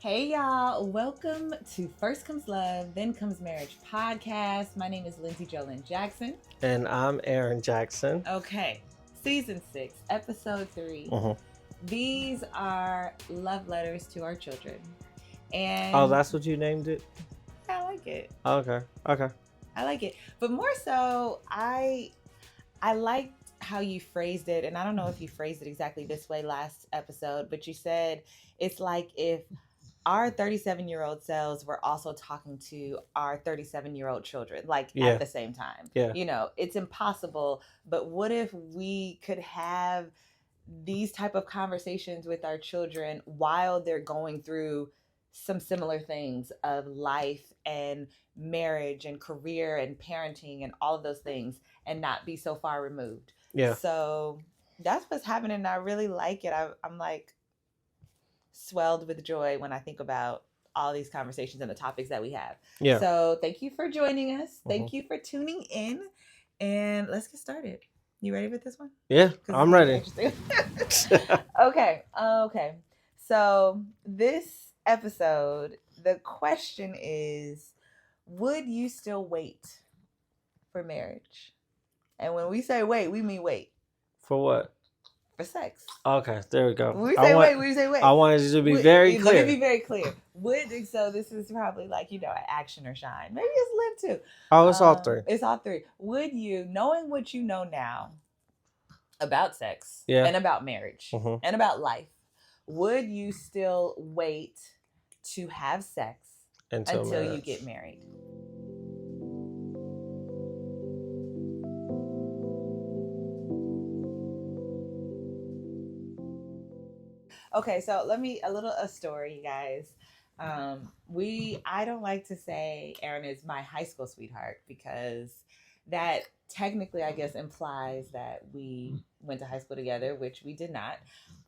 Hey y'all, welcome to First Comes Love, Then Comes Marriage podcast. My name is Lindsey Jackson. And I'm Aaron Jackson. Okay, season 6, episode 3. These are love letters to our children. And that's what you named it? I like it. Okay. I like it. But more so, I liked how you phrased it, and I don't know if you phrased it exactly this way last episode, but you said it's like if our 37-year-old selves were also talking to our 37-year-old children, at the same time. Yeah. You know, it's impossible, but what if we could have these type of conversations with our children while they're going through some similar things of life and marriage and career and parenting and all of those things, and not be so far removed. Yeah. So that's what's happening, and I really like it. I'm like swelled with joy when I think about all these conversations and the topics that we have. Yeah. So thank you for joining us. Thank you for tuning in, and let's get started. You ready with this one? Yeah, I'm ready. Okay. So this episode, the question is, would you still wait for marriage? And when we say wait, we mean wait. For what? For sex. Okay, there we go. When we say wait. I wanted you to be very clear. Let me be very clear. So this is probably like, an action or shine. Maybe it's live too. Oh, it's all three. It's all three. Would you, knowing what you know now about sex and about marriage and about life, would you still wait to have sex until you get married? Okay, so a story, you guys. I don't like to say Aaron is my high school sweetheart, because that technically, I guess, implies that we went to high school together, which we did not.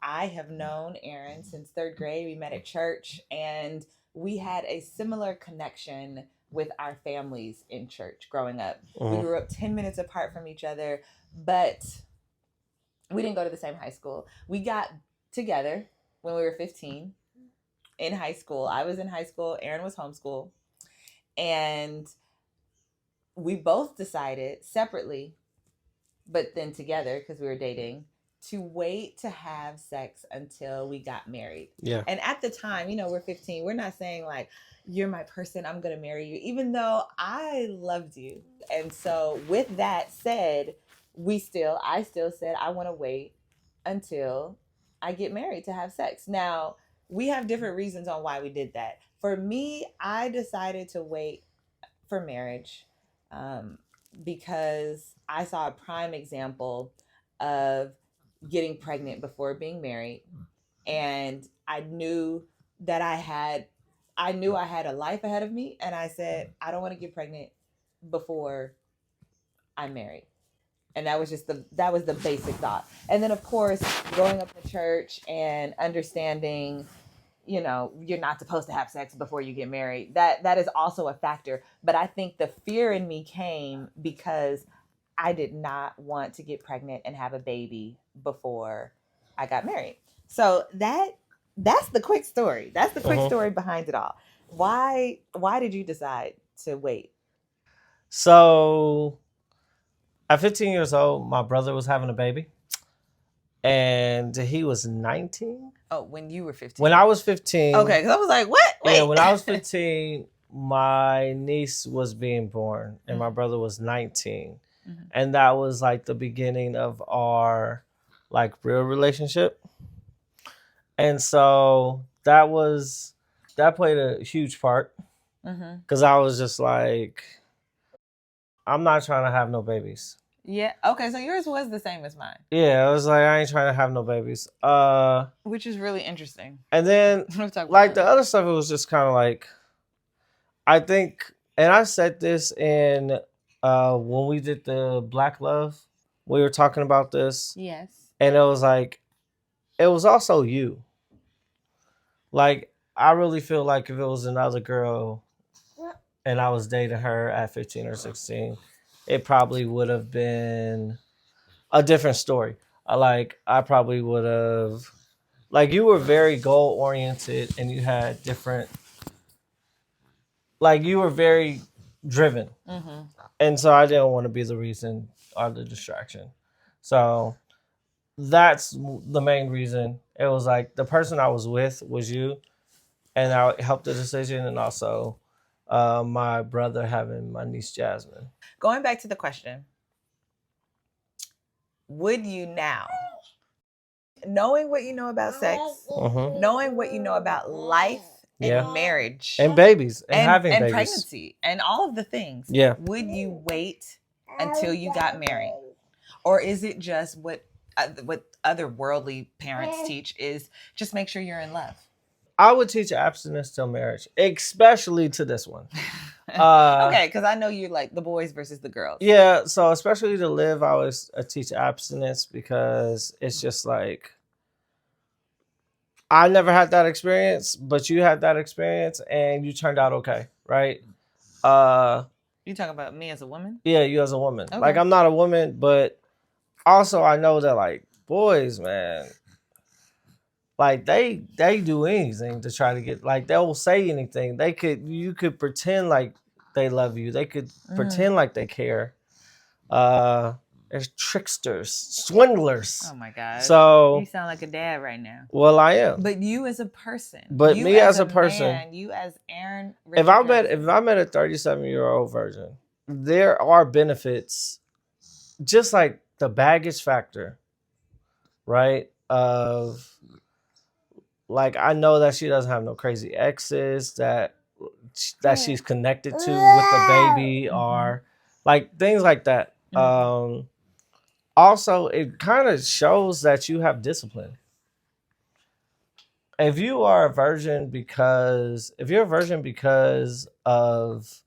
I have known Aaron since 3rd grade. We met at church, and we had a similar connection with our families in church growing up. We grew up 10 minutes apart from each other, but we didn't go to the same high school. We got together when we were 15 in high school. I was in high school. Aaron was homeschooled. And we both decided separately, but then together, because we were dating, to wait to have sex until we got married. Yeah. And at the time, we're 15. We're not saying like, you're my person, I'm going to marry you, even though I loved you. And so with that said, I still said, I want to wait until I get married to have sex. Now, we have different reasons on why we did that. For me, I decided to wait for marriage because I saw a prime example of getting pregnant before being married. And I knew that I had a life ahead of me. And I said, I don't want to get pregnant before I'm married. And that was the basic thought. And then, of course, growing up in church and understanding, you're not supposed to have sex before you get married. That is also a factor. But I think the fear in me came because I did not want to get pregnant and have a baby before I got married. So that's the quick story. That's the quick story behind it all. Why did you decide to wait? So at 15 years old, my brother was having a baby, and he was 19. Oh, when you were 15? When I was 15. Okay, because I was like, what? Wait. Yeah, when I was 15, my niece was being born, and my brother was 19. Mm-hmm. And that was like the beginning of our like real relationship. And so that played a huge part, because I was just like, I'm not trying to have no babies. Yeah. Okay. So yours was the same as mine. Yeah. I was like, I ain't trying to have no babies. Which is really interesting. And then like the other stuff, it was just kind of like, I think, and I said this in when we did the Black Love, we were talking about this. Yes. And it was like, it was also you. Like, I really feel like if it was another girl and I was dating her at 15 or 16, it probably would have been a different story. I probably would have like you were very goal oriented and you had different, like you were very driven. Mm-hmm. And so I didn't want to be the reason or the distraction. So that's the main reason. It was like the person I was with was you, and I helped the decision, and also my brother having my niece Jasmine. Going back to the question, would you now, knowing what you know about sex, knowing what you know about life and marriage and babies and having and babies. pregnancy and all of the things, Yeah. would you wait until you got married? Or is it just what other worldly parents teach is just make sure you're in love? I would teach abstinence till marriage, especially to this one. Okay, because I know you like the boys versus the girls. Yeah, so especially to live, I always teach abstinence because it's just like I never had that experience, but you had that experience and you turned out okay, right? You talking about me as a woman? Yeah, you as a woman. Okay. Like I'm not a woman, but also I know that like boys, man, like they do anything to try to get, like they'll say anything. You could pretend like they love you. They could pretend like they care. There's tricksters, swindlers. Oh my God. So you sound like a dad right now. Well, I am. But you as a person. But you me as a person. Man, you as Aaron. If I met a 37-year-old virgin, there are benefits, just like the baggage factor, right? Of like I know that she doesn't have no crazy exes that she's connected to with the baby, or like things like that. Also, it kind of shows that you have discipline. If you're a virgin because of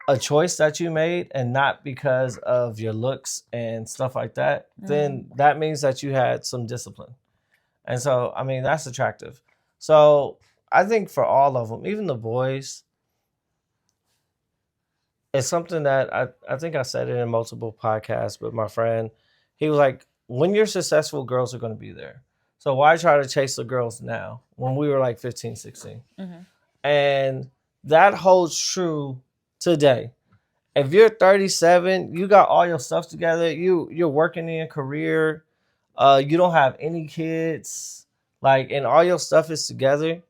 a choice that you made and not because of your looks and stuff like that, then that means that you had some discipline. And so, I mean, that's attractive. So I think for all of them, even the boys, it's something that I think I said it in multiple podcasts, but my friend, he was like, when you're successful, girls are going to be there. So why try to chase the girls now when we were like 15, 16? And that holds true today. If you're 37, you got all your stuff together, you're working in your career, you don't have any kids, like, and all your stuff is together,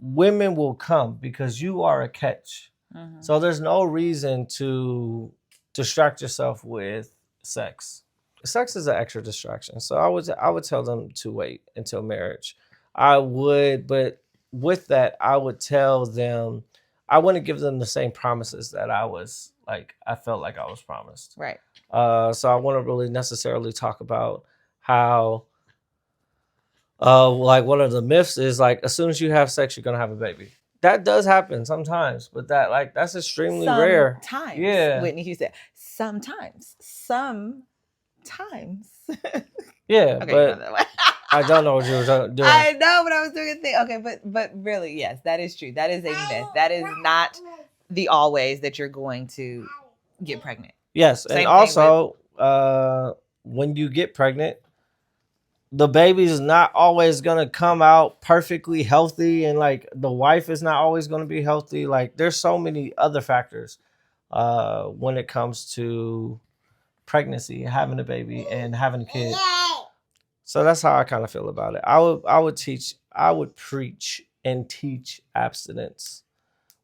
women will come because you are a catch. So there's no reason to distract yourself with sex. Sex is an extra distraction. So I would tell them to wait until marriage. I would, but with that, I would tell them I wouldn't give them the same promises that I felt like I was promised. Right. So I wouldn't really necessarily talk about how like one of the myths is like as soon as you have sex, you're gonna have a baby. That does happen sometimes, but that's extremely rare. Sometimes. Yeah. Whitney, you said sometimes. Yeah, okay, but I don't know what you were doing. I know, but I was doing a thing. Okay, but really, yes, that is true. That is a myth. That is not the always that you're going to get pregnant. Yes, and also when you get pregnant, the baby is not always gonna come out perfectly healthy, and like the wife is not always gonna be healthy. Like there's so many other factors when it comes to pregnancy, having a baby, and having a kid. So that's how I kind of feel about it. I would preach and teach abstinence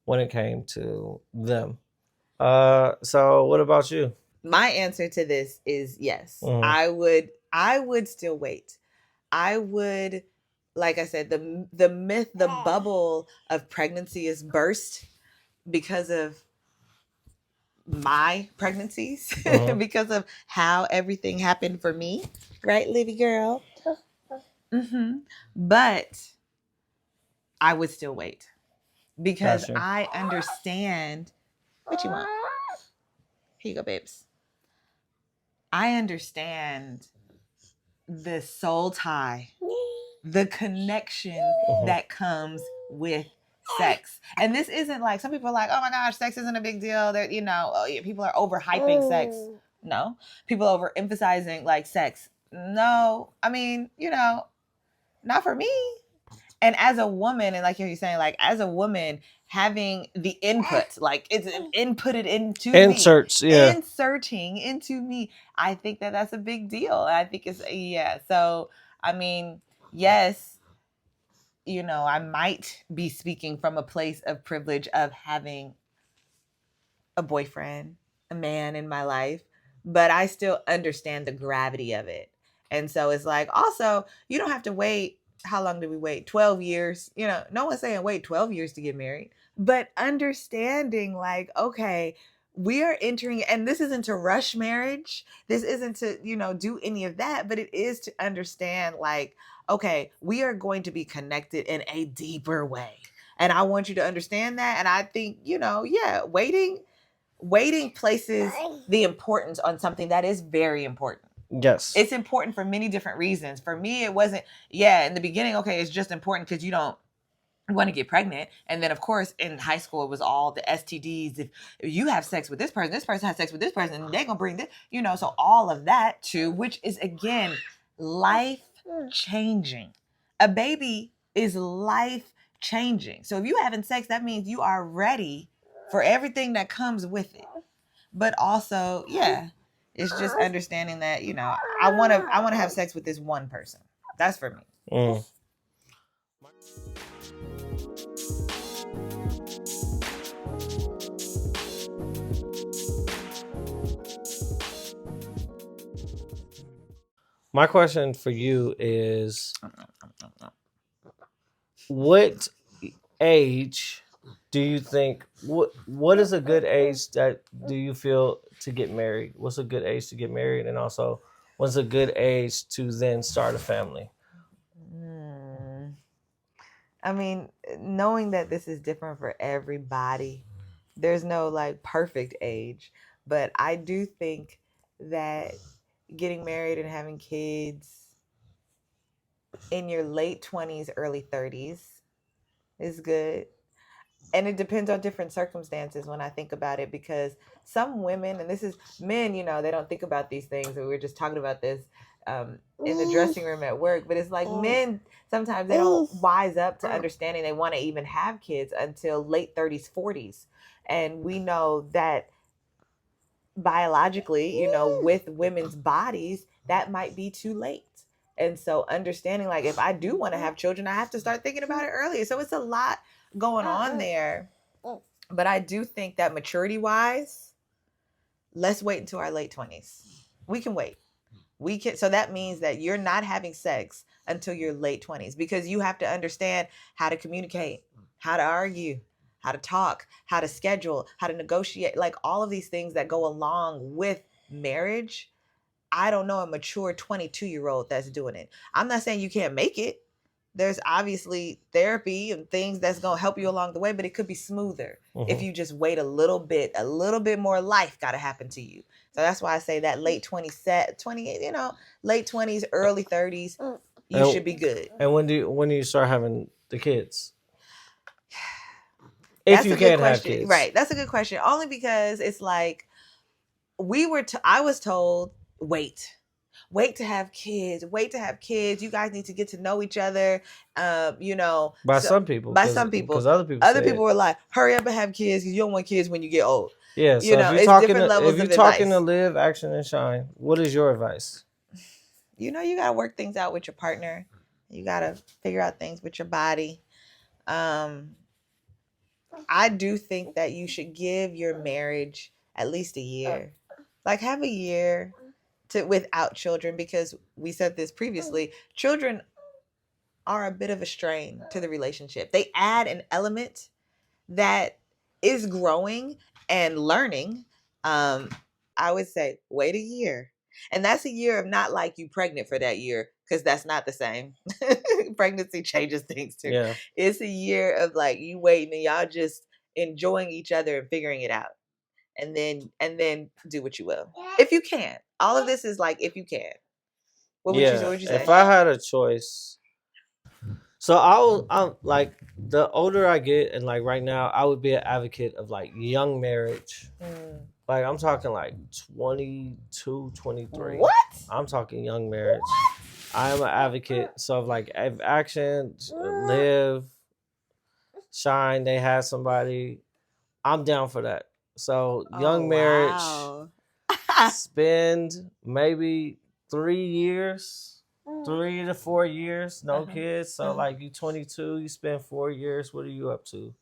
when it came to them. So what about you? My answer to this is yes. I would still wait. I would, like I said, the myth, the bubble of pregnancy is burst because of my pregnancies, because of how everything happened for me, right, Livy girl? But I would still wait because Gotcha. I understand what you want. Here you go, babes. I understand the soul tie, the connection that comes with sex. And this isn't like, some people are like, oh my gosh, sex isn't a big deal. That, people are overhyping sex. No. People overemphasizing like sex. No. I mean, not for me. And as a woman, and like you're saying, like as a woman, having the input, like it's inputted into Inserts, me, yeah. inserting into me, I think that that's a big deal. I think it's, yeah. So, I mean, yes, you know, I might be speaking from a place of privilege of having a boyfriend, a man in my life, but I still understand the gravity of it. And so it's like, also, you don't have to wait. How long did we wait? 12 years. You know, no one's saying wait 12 years to get married, but understanding, like, okay, we are entering, and this isn't to rush marriage. This isn't to, you know, do any of that, but it is to understand, like, okay, we are going to be connected in a deeper way. And I want you to understand that. And I think, you know, yeah, waiting places the importance on something that is very important. Yes. It's important for many different reasons. For me, it wasn't, yeah, in the beginning, okay, it's just important because you don't want to get pregnant. And then, of course, in high school, it was all the STDs. If you have sex with this person has sex with this person, and they're going to bring this, you know, so all of that too, which is, again, life changing. A baby is life changing. So if you having sex, that means you are ready for everything that comes with it. But also, yeah, it's just understanding that, you know, I want to have sex with this one person. That's for me. Mm. My question for you is, what age do you think, what is a good age that do you feel to get married? What's a good age to get married? And also, what's a good age to then start a family? I mean, knowing that this is different for everybody, there's no like perfect age, but I do think that getting married and having kids in your late 20s, early 30s is good. And it depends on different circumstances when I think about it, because some women, and this is men, you know, they don't think about these things. We were just talking about this in the dressing room at work, but it's like men, sometimes they don't wise up to understanding they want to even have kids until late 30s, 40s. And we know that biologically, you know, with women's bodies, that might be too late. And so understanding, like, if I do want to have children, I have to start thinking about it earlier. So it's a lot going on there. But I do think that maturity wise, let's wait until our late 20s. We can wait. We can. So that means that you're not having sex until your late 20s, because you have to understand how to communicate, how to argue, how to talk, how to schedule, how to negotiate, like all of these things that go along with marriage. I don't know a mature 22-year-old that's doing it. I'm not saying you can't make it. There's obviously therapy and things that's going to help you along the way, but it could be smoother if you just wait a little bit more life got to happen to you. So that's why I say that late 20s, 28, you know, late 20s, early 30s, you should be good. And when do you start having the kids? That's If you a good can't have question. kids. Right. That's a good question. Only because it's like I was told, wait to have kids. You guys need to get to know each other. You know, By some people. By some people. Because other people were like, hurry up and have kids because you don't want kids when you get old. Yeah, so you know, if you're it's different levels if you're of talking advice. to live, action, and shine, what is your advice? You know, you gotta work things out with your partner. You gotta figure out things with your body. I do think that you should give your marriage at least a year. Like, have a year without children, because we said this previously, children are a bit of a strain to the relationship. They add an element that is growing and learning. I would say wait a year. And that's a year of not like you pregnant for that year, because that's not the same. Pregnancy changes things too. Yeah. It's a year of like you waiting and y'all just enjoying each other and figuring it out. And then do what you will. If you can. All of this is like if you can. What would you say? If I had a choice, so I'm like, the older I get, and like right now, I would be an advocate of like young marriage. Like I'm talking like 22, 23. What? I'm talking young marriage. What? I'm an advocate. So like if Action, Live, Shine, they had somebody, I'm down for that. So Oh, young marriage, wow. spend maybe 3 years, 3 to 4 years, no Uh-huh. kids. So Uh-huh. like you 22, you spend 4 years. What are you up to?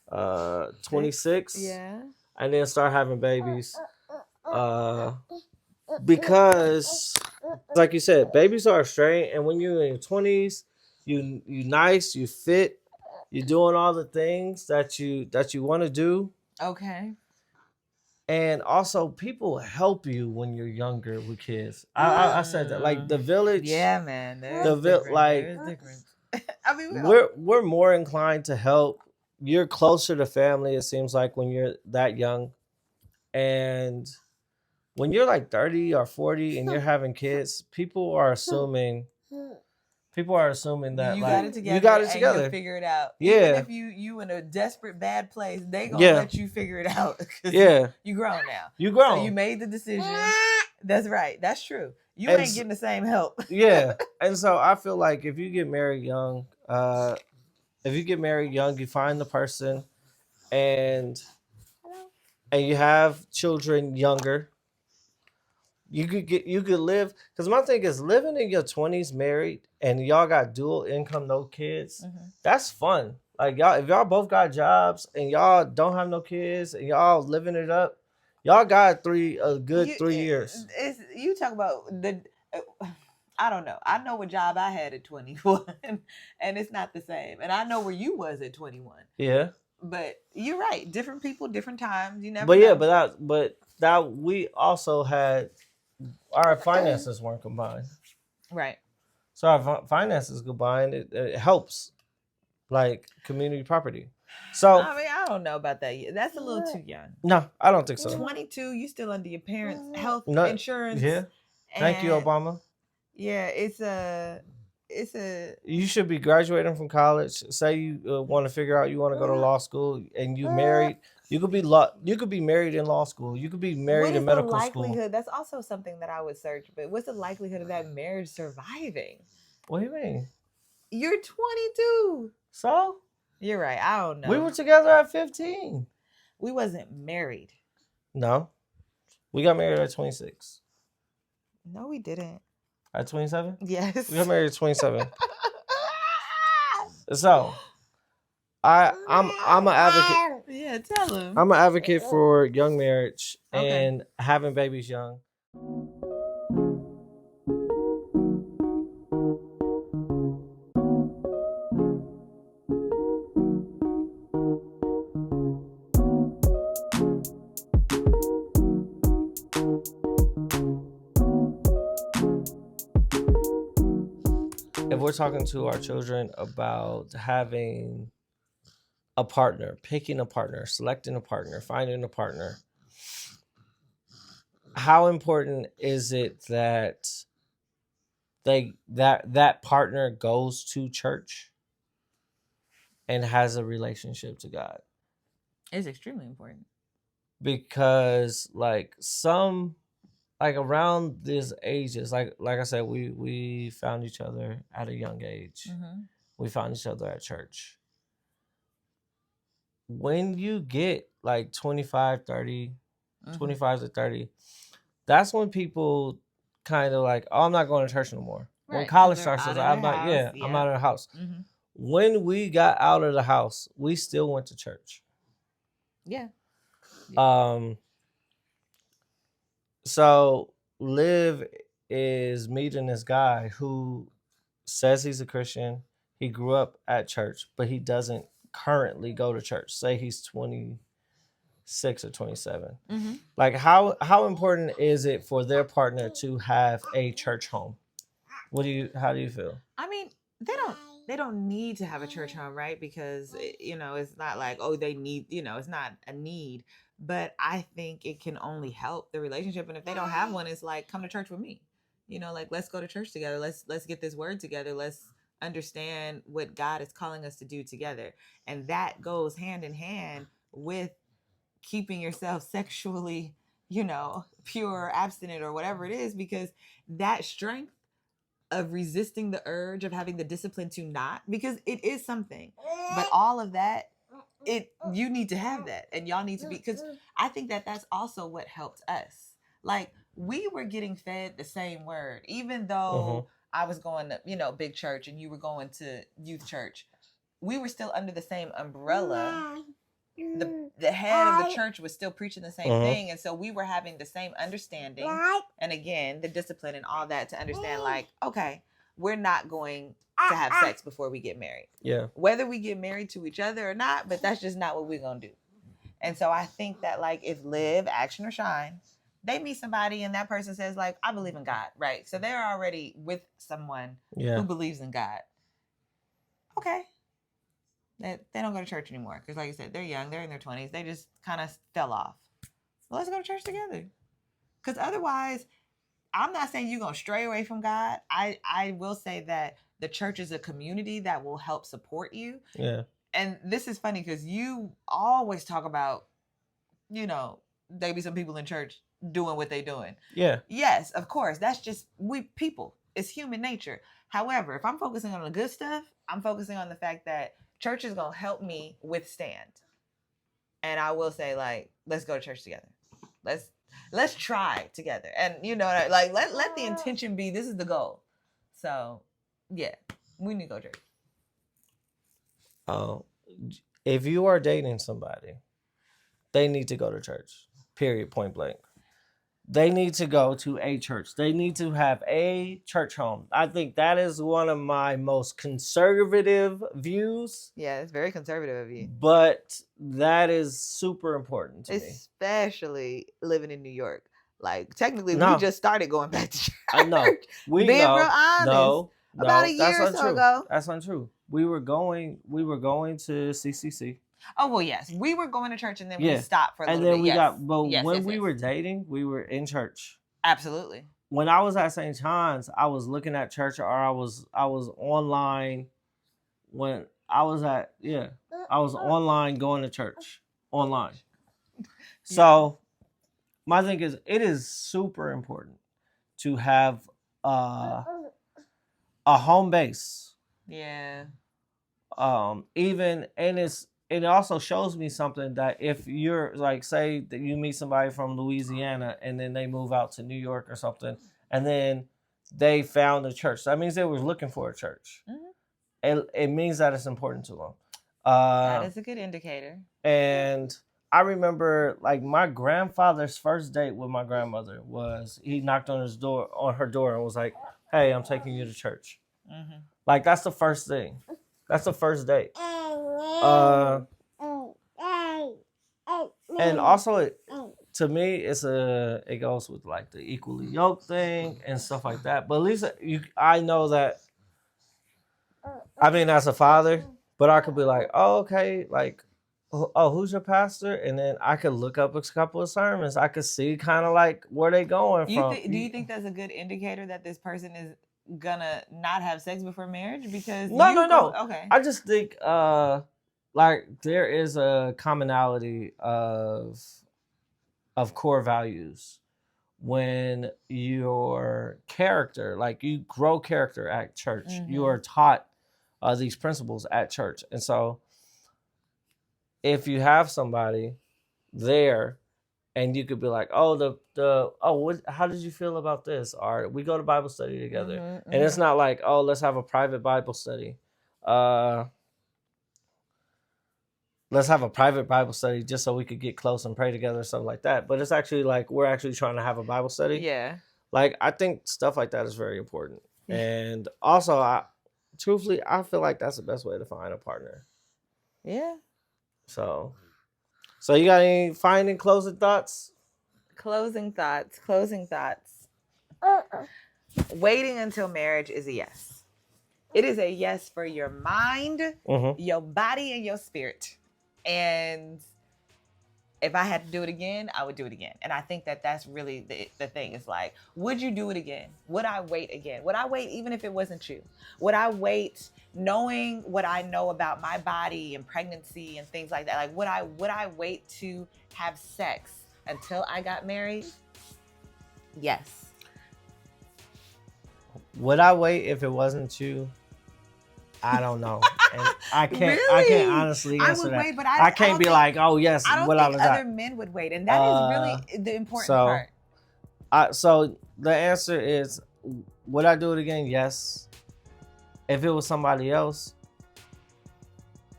6. 26, Yeah. and then start having babies. Uh, because like you said, babies are straight, and when you're in your 20s, you nice, you fit, you're doing all the things that you want to do. Okay. And also, people help you when you're younger with kids. I said that, like the village, Yeah, man. the like There's difference. I mean, we all. we're more inclined to help. You're closer to family. It seems like when you're that young, and when you're like 30 or 40 and you're having kids, people are assuming that You got like it you together got it and you'll together. figure it out. Even Yeah, if you in a desperate bad place, they gonna yeah, let you figure it out because yeah. you grown now. You So you grown. made the decision. That's right. That's true. You And ain't getting the same help. yeah, and so I feel like if you get married young, you find the person, and you have children younger. You could live, because my thing is living in your 20s married and y'all got dual income, no kids. Mhm. That's fun. Like y'all, if y'all both got jobs and y'all don't have no kids and y'all living it up, y'all got a good 3 years. You talk about the. I don't know. I know what job I had at 21, and it's not the same. And I know where you was at 21. Yeah. But you're right. Different people, different times. You never But yeah, know. but that we also had, our finances weren't combined. Right. So our finances combined, it helps, like community property. So I mean, I don't know about that yet. That's a little too young. no, I don't think so. 22, you still under your parents' health No, insurance. yeah. Thank you, And Obama. yeah, it's a You should be graduating from college. Say you want to figure out you want to go to law school, and you married. You could be married in law school. You could be what married is in the medical school. likelihood? That's also something that I would search, but what's the likelihood of that marriage surviving? What do you mean? You're 22. So You're right. I don't know. we were together at 15. We wasn't married. No, we got married at 26. No, we didn't. At 27, Yes. we got married at 27. So I'm an advocate. Yeah, tell him. I'm an advocate for young marriage Okay. and having babies young. If we're talking to our children about having a partner, picking a partner, selecting a partner, finding a partner, how important is it that that partner goes to church and has a relationship to God? It's extremely important. Because like around these ages, like I said, we found each other at a young age. Mm-hmm. We found each other at church. When you get like 25, 30, Mm-hmm. 25 to 30, that's when people kind of like, oh, I'm not going to church no more. Right, When 'cause college they're starts, out it's of like, their house, I'm yeah. out of the house. Mm-hmm. When we got out of the house, we still went to church. Yeah. So Liv is meeting this guy who says he's a Christian. He grew up at church, but he doesn't currently go to church. Say he's 26 or 27. Mm-hmm. Like how important is it for their partner to have a church home? How do you feel? I mean, they don't need to have a church home, right? Because it's not like, oh, they need, it's not a need. But I think it can only help the relationship. And if they don't have one, it's like, come to church with me. Like, let's go to church together. Let's get this word together. Let's understand what God is calling us to do together. And that goes hand in hand with keeping yourself sexually, pure, abstinent, or whatever it is, because that strength of resisting the urge of having the discipline to not, because it is something. But all of that, you need to have that, and y'all need to be, because I think that that's also what helped us. Like, we were getting fed the same word, even though I was going to, big church and you were going to youth church. We were still under the same umbrella. The head of the church was still preaching the same thing, and so we were having the same understanding, and again, the discipline and all that to understand, like, okay, we're not going to have sex before we get married. Yeah. Whether we get married to each other or not, but that's just not what we're gonna do. And so I think that, like, if live, action, or shine, they meet somebody and that person says, like, I believe in God, right? So they're already with someone who believes in God. Okay. They don't go to church anymore because, like I said, they're young, they're in their 20s, they just kind of fell off. Well, let's go to church together. Because otherwise, I'm not saying you're going to stray away from God. I will say that the church is a community that will help support you. Yeah. And this is funny because you always talk about, there be some people in church doing what they're doing. Yeah. Yes, of course. That's just, we people. It's human nature. However, if I'm focusing on the good stuff, I'm focusing on the fact that church is going to help me withstand. And I will say, like, let's go to church together. Let's try together. And, like, let the intention be, this is the goal. So, yeah, we need to go to church. If you are dating somebody, they need to go to church, period, point blank. They need to go to a church. They need to have a church home. I think that is one of my most conservative views. Yeah, it's very conservative of you. But that is super important to me. Especially living in New York. Like, technically, we just started going back to church. I know. Being real honest. About a year or so ago. That's untrue. We were going to CCC. Oh, well, yes. We were going to church and then we stopped for a little bit. And then when we were dating, we were in church. Absolutely. When I was at St. John's, I was looking at church, or I was online. When I was I was online going to church. Online. So my thing is, it is super important to have a home base. Yeah. It also shows me something, that if you're, like, say that you meet somebody from Louisiana and then they move out to New York or something, and then they found a church, that means they were looking for a church. Mm-hmm. It means that it's important to them. That is a good indicator. And I remember, like, my grandfather's first date with my grandmother was, he knocked on her door and was like, "Hey, I'm taking you to church." Mm-hmm. Like, that's the first thing. That's the first date. And also, to me, it goes with, like, the equally yoked thing and stuff like that. But at least I know that, I mean, as a father, but I could be like, oh, okay, like, oh, who's your pastor? And then I could look up a couple of sermons. I could see kind of like where they going from. Do you think that's a good indicator that this person is gonna not have sex before marriage? Because no. Okay. I just think like, there is a commonality of core values when your character, like, you grow character at church. Mm-hmm. You are taught these principles at church. And so if you have somebody there and you could be like, oh, how did you feel about this? Or we go to Bible study together. Mm-hmm. And it's not like, oh, let's have a private Bible study. Let's have a private Bible study just so we could get close and pray together or something like that. But it's actually like, we're actually trying to have a Bible study. Yeah. Like, I think stuff like that is very important. And also, truthfully, I feel like that's the best way to find a partner. Yeah. So you got any closing thoughts? Closing thoughts. Waiting until marriage is a yes. It is a yes for your mind, your body, and your spirit. And if I had to do it again, I would do it again. And I think that that's really the thing. It's like, would you do it again? Would I wait again? Would I wait even if it wasn't you? Would I wait knowing what I know about my body and pregnancy and things like that? Like, would I wait to have sex until I got married? Yes. Would I wait if it wasn't you? I don't know, and I can't Really? honestly I answer would that. wait, but I can't be like, oh yes, I don't what I think was other at. men would wait, and that is really the important So, part. So the answer is, would I do it again? Yes. If it was somebody else,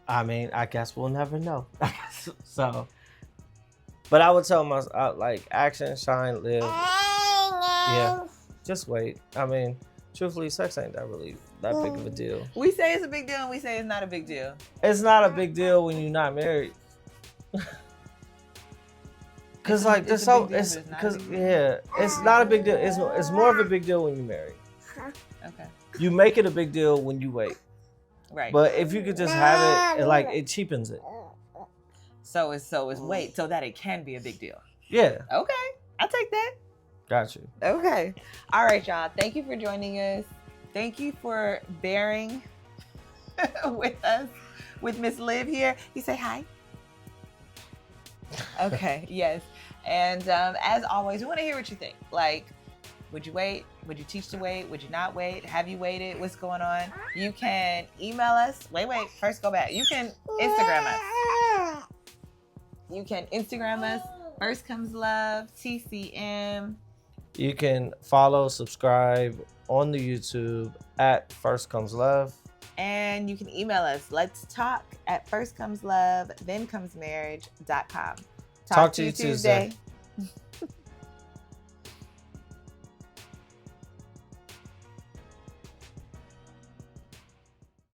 I mean, I guess we'll never know. So, but I would tell myself, like, action, shine, live. Yeah, just wait. I mean, truthfully, sex ain't that big of a deal. We say it's a big deal, and we say it's not a big deal. It's not a big deal when you're not married. Cause like there's so it's not a big deal. It's more of a big deal when you're married. Okay. You make it a big deal when you wait. Right. But if you could just have it, it cheapens it. So it's wait so that it can be a big deal. Yeah. Okay. I'll take that. Got you. Okay. All right, y'all. Thank you for joining us. Thank you for bearing with us, with Miss Liv here. You say hi. Okay. Yes. And as always, we want to hear what you think. Like, would you wait? Would you teach to wait? Would you not wait? Have you waited? What's going on? You can email us. Wait. First, go back. You can Instagram us. You can Instagram us. First Comes Love, TCM. You can follow, subscribe on the YouTube at First Comes Love. And you can email us. Let's talk at firstcomeslove, thenComesMarriage.com. Talk to you Tuesday.